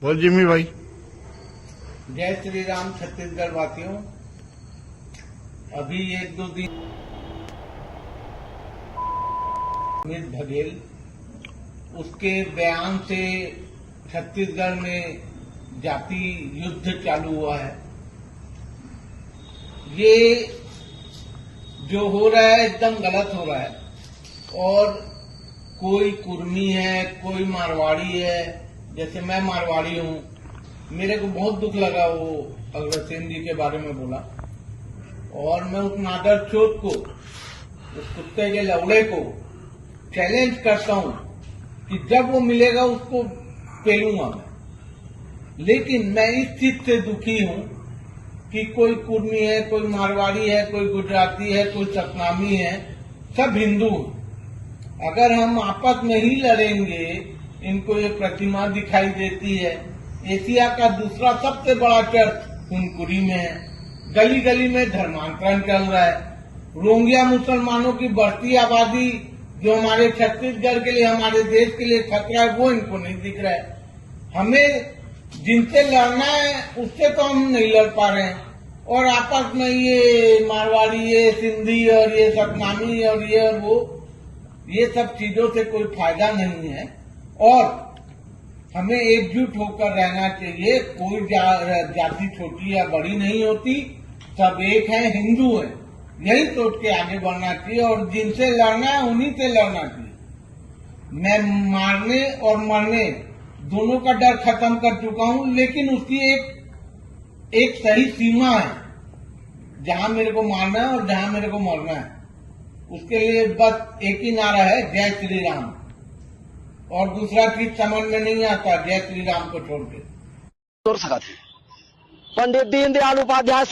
बोल जिम्मी भाई। जय श्री राम छत्तीसगढ़ वासियों। अभी एक दो दिन अमित बघेल उसके बयान से छत्तीसगढ़ में जाति युद्ध चालू हुआ है। ये जो हो रहा है एकदम गलत हो रहा है। और कोई कुर्मी है, कोई मारवाड़ी है, जैसे मैं मारवाड़ी हूं, मेरे को बहुत दुख लगा वो अग्रसेन जी के बारे में बोला। और मैं उस नादर चोट को, उस कुत्ते के लौड़े को चैलेंज करता हूं कि जब वो मिलेगा उसको पेलूंगा मैं। लेकिन मैं इस चीज से दुखी हूं कि कोई कुर्मी है, कोई मारवाड़ी है, कोई गुजराती है, कोई सतनामी है, सब हिंदू हैं। अगर हम आपस में ही लड़ेंगे, इनको ये प्रतिमा दिखाई देती है। एशिया का दूसरा सबसे बड़ा चर्च कुनकुरी में है। गली गली में धर्मांतरण चल रहा है। रोहिंग्या मुसलमानों की बढ़ती आबादी जो हमारे छत्तीसगढ़ के लिए, हमारे देश के लिए खतरा है, वो इनको नहीं दिख रहा है। हमें जिनसे लड़ना है उससे तो हम नहीं लड़ पा रहे हैं। और आपस में ये मारवाड़ी, ये सिंधी और ये सतनामी और ये और वो, ये सब चीजों से कोई फायदा नहीं है। और हमें एकजुट होकर रहना चाहिए। कोई जाति छोटी या बड़ी नहीं होती, सब एक है, हिंदू है। यही सोच के आगे बढ़ना चाहिए और जिनसे लड़ना है उन्हीं से लड़ना चाहिए। मैं मारने और मरने दोनों का डर खत्म कर चुका हूं, लेकिन उसकी एक सही सीमा है, जहां मेरे को मारना है और जहां मेरे को मरना है। उसके लिए बस एक ही नारा है, जय श्री राम। और दूसरा चीज समझ में नहीं आता जय श्री राम को छोड़ के। पंडित दीनदयाल उपाध्याय